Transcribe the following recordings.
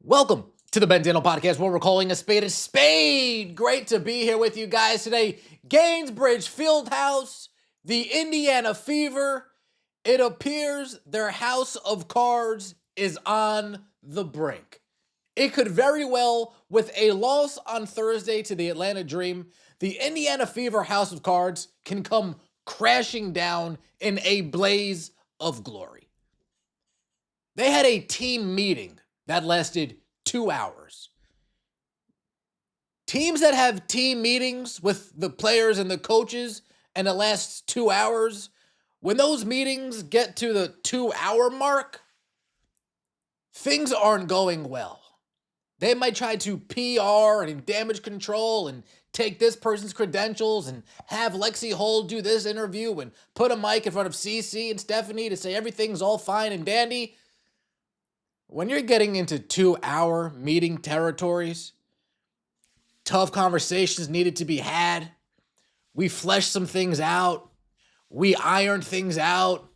Welcome to the Ben Daniel Podcast, where we're calling a spade a spade. Great to be here with you guys today. Gainsbridge Fieldhouse, the Indiana Fever. It appears their house of cards is on the brink. It could very well, with a loss on Thursday to the Atlanta Dream, the Indiana Fever house of cards can come crashing down in a blaze of glory. They had a team meeting that lasted 2 hours. Teams that have team meetings with the players and the coaches and it lasts 2 hours, when those meetings get to the 2-hour mark, things aren't going well. They might try to PR and damage control and take this person's credentials and have Lexi Hull do this interview and put a mic in front of CC and Stephanie to say everything's all fine and dandy. When you're getting into 2-hour meeting territories, tough conversations needed to be had. We fleshed some things out. We ironed things out.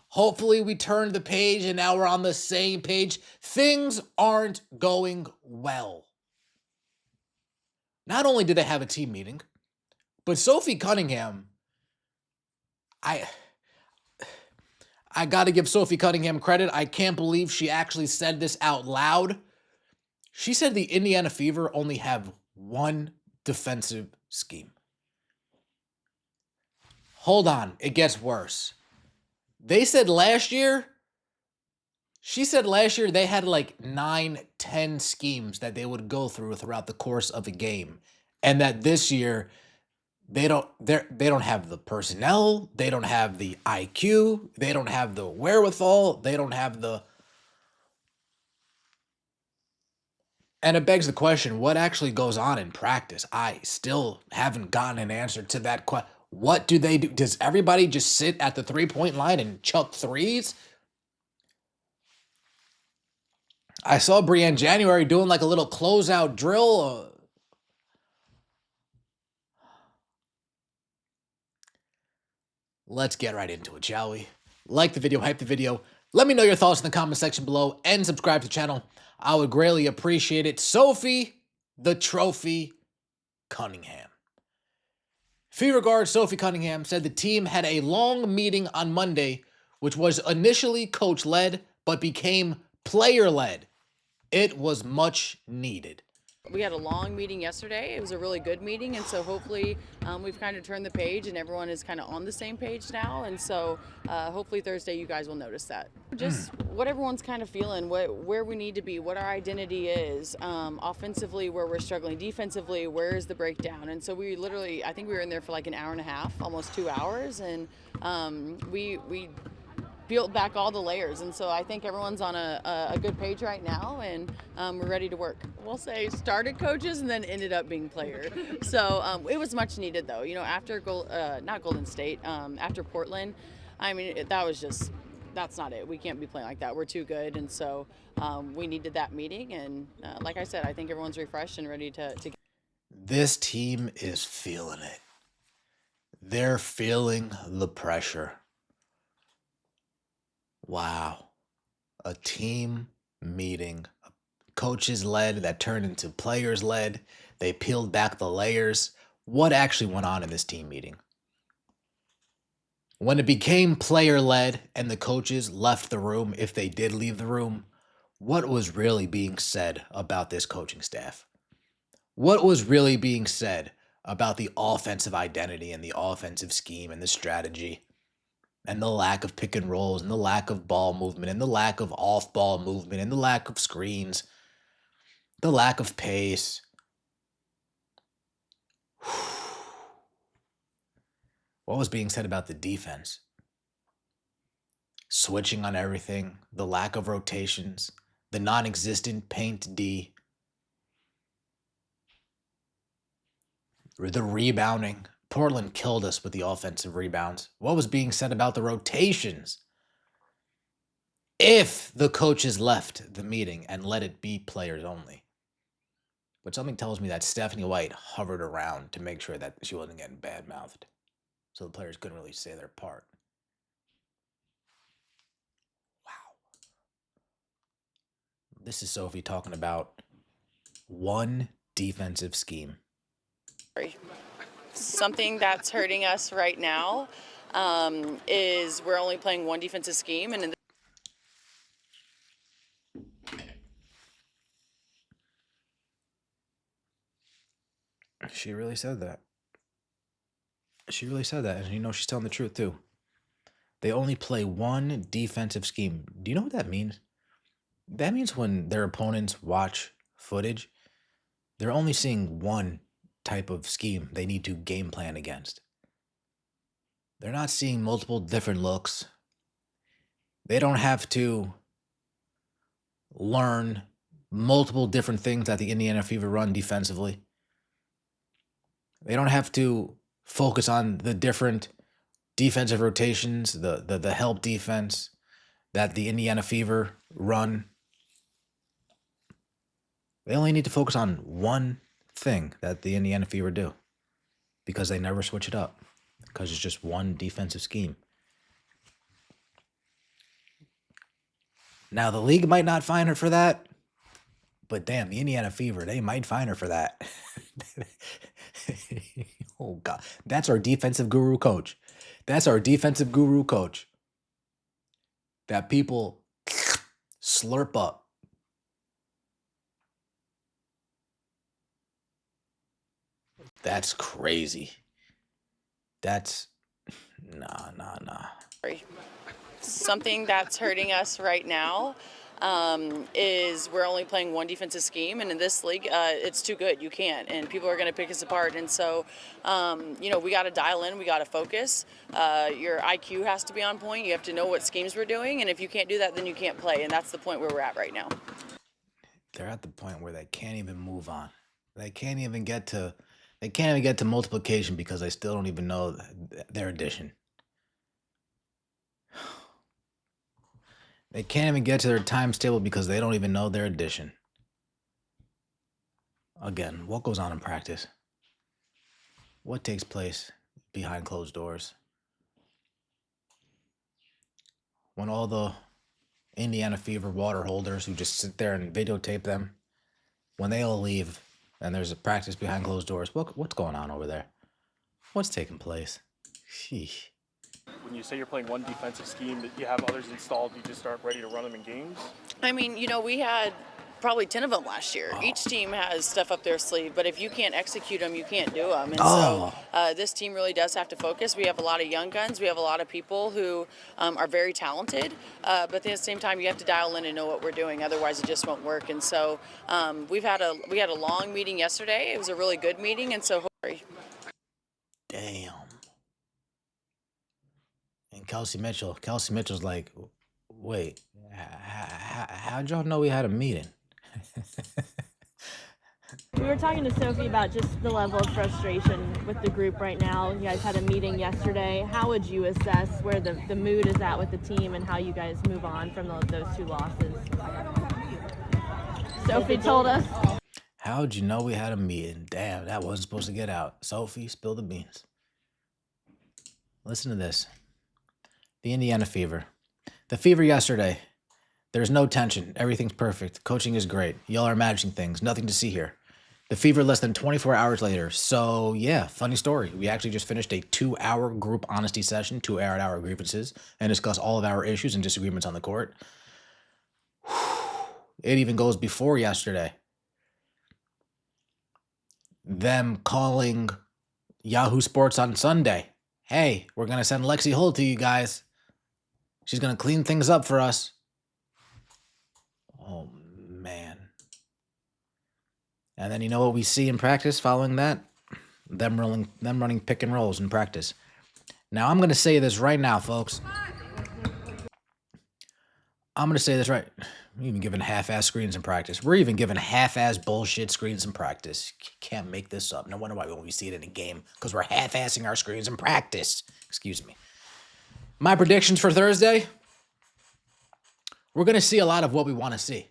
Hopefully we turned the page and now we're on the same page. Things aren't going well. Not only did they have a team meeting, but Sophie Cunningham, I got to give Sophie Cunningham credit. I can't believe she actually said this out loud. She said the Indiana Fever only have one defensive scheme. Hold on, it gets worse. She said last year they had like 9-10 schemes that they would go through throughout the course of a game. And that this year they don't have the personnel, they don't have the IQ, they don't have the wherewithal, they don't have the... And it begs the question, what actually goes on in practice? I still haven't gotten an answer to that question. What do they do? Does everybody just sit at the three-point line and chuck threes? I saw Brianne January doing like a little closeout drill. Let's get right into it, shall we? Like the video, hype the video. Let me know your thoughts in the comment section below and subscribe to the channel. I would greatly appreciate it. Sophie, the Trophy Cunningham. Fever guard Sophie Cunningham said the team had a long meeting on Monday, which was initially coach-led, but became player-led. It was much needed. We had a long meeting yesterday. It was a really good meeting, and so hopefully we've kind of turned the page and everyone is kind of on the same page now, and so hopefully Thursday you guys will notice that. Just what everyone's kind of feeling, where we need to be, what our identity is, offensively where we're struggling, defensively where is the breakdown, and so we literally, I think we were in there for like an hour and a half, almost 2 hours, and we peeled back all the layers, and so I think everyone's on a good page right now, and we're ready to work. We'll say started coaches and then ended up being player. So it was much needed though. You know, after not Golden State, after Portland, I mean that's not it. We can't be playing like that. We're too good, and so we needed that meeting. And like I said, I think everyone's refreshed and ready to. This team is feeling it. They're feeling the pressure. Wow. A team meeting, coaches led that turned into players led. They peeled back the layers. What actually went on in this team meeting? When it became player led and the coaches left the room, if they did leave the room, what was really being said about this coaching staff? What was really being said about the offensive identity and the offensive scheme and the strategy? And the lack of pick and rolls, and the lack of ball movement, and the lack of off-ball movement, and the lack of screens, the lack of pace. What was being said about the defense? Switching on everything, the lack of rotations, the non-existent paint D, the rebounding. Portland killed us with the offensive rebounds. What was being said about the rotations? If the coaches left the meeting and let it be players only. But something tells me that Stephanie White hovered around to make sure that she wasn't getting bad-mouthed. So the players couldn't really say their part. Wow. This is Sophie talking about one defensive scheme. Something that's hurting us right now is we're only playing one defensive scheme, and She really said that. She really said that. And you know, she's telling the truth too. They only play one defensive scheme. Do you know what that means? That means when their opponents watch footage, they're only seeing one type of scheme they need to game plan against. They're not seeing multiple different looks. They don't have to learn multiple different things that the Indiana Fever run defensively. They don't have to focus on the different defensive rotations, the help defense that the Indiana Fever run. They only need to focus on one thing that the Indiana Fever do because they never switch it up because it's just one defensive scheme. Now, the league might not fine her for that, but damn, the Indiana Fever, they might fine her for that. Oh, God. That's our defensive guru coach. That's our defensive guru coach that people slurp up. That's crazy. That's nah. something that's hurting us right now is we're only playing one defensive scheme, and in this league, it's too good. You can't, and people are going to pick us apart. And so, we got to dial in. We got to focus. Your IQ has to be on point. You have to know what schemes we're doing, and if you can't do that, then you can't play. And that's the point where we're at right now. They're at the point where they can't even move on. They can't even get to multiplication because they still don't even know their addition. They can't even get to their times table because they don't even know their addition. Again, what goes on in practice? What takes place behind closed doors? When all the Indiana Fever water holders who just sit there and videotape them, when they all leave and there's a practice behind closed doors, what's going on over there? What's taking place? Sheesh. When you say you're playing one defensive scheme, that you have others installed, you just aren't ready to run them in games? I mean, we had probably 10 of them last year. Each team has stuff up their sleeve, but if you can't execute them, you can't do them. And so this team really does have to focus. We have a lot of young guns. We have a lot of people who are very talented, but at the same time, you have to dial in and know what we're doing. Otherwise, it just won't work. And so we had a long meeting yesterday. It was a really good meeting, and so Damn. And Kelsey Mitchell's like, wait, how'd y'all know we had a meeting? We were talking to Sophie about just the level of frustration with the group right now. You guys had a meeting yesterday. How would you assess where the mood is at with the team and how you guys move on from those two losses? Sophie told us. How'd you know we had a meeting? Damn, that wasn't supposed to get out. Sophie, spill the beans. Listen to this. The Indiana Fever. The Fever yesterday. There's no tension. Everything's perfect. Coaching is great. Y'all are managing things. Nothing to see here. The Fever less than 24 hours later. So, yeah, funny story. We actually just finished a 2-hour group honesty session, 2 hour grievances, and discuss all of our issues and disagreements on the court. It even goes before yesterday. Them calling Yahoo Sports on Sunday. Hey, we're going to send Lexi Hull to you guys. She's going to clean things up for us. Oh, man. And then you know what we see in practice following that? Them running pick and rolls in practice. Now, I'm going to say this right now, folks. I'm going to say this right. We're even giving half-ass screens in practice. We're even giving half-ass bullshit screens in practice. Can't make this up. No wonder why we won't see it in a game, because we're half-assing our screens in practice. Excuse me. My predictions for Thursday, we're going to see a lot of what we want to see,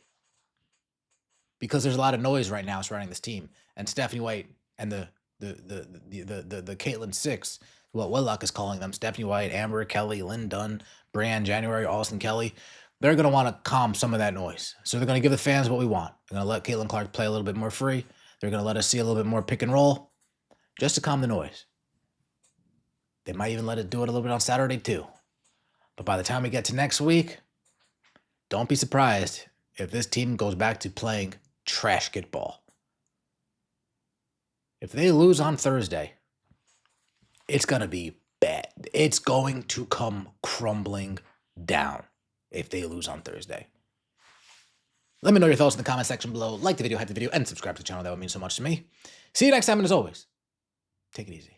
because there's a lot of noise right now surrounding this team. And Stephanie White and the Caitlin Six, what Whitlock is calling them, Stephanie White, Amber, Kelly, Lynn Dunn, Brianne January, Austin Kelly, they're going to want to calm some of that noise. So they're going to give the fans what we want. They're going to let Caitlin Clark play a little bit more free. They're going to let us see a little bit more pick and roll just to calm the noise. They might even let it do it a little bit on Saturday too. But by the time we get to next week, don't be surprised if this team goes back to playing trash get ball. If they lose on Thursday, it's going to be bad. It's going to come crumbling down if they lose on Thursday. Let me know your thoughts in the comment section below. Like the video, hype the video, and subscribe to the channel. That would mean so much to me. See you next time, and as always, take it easy.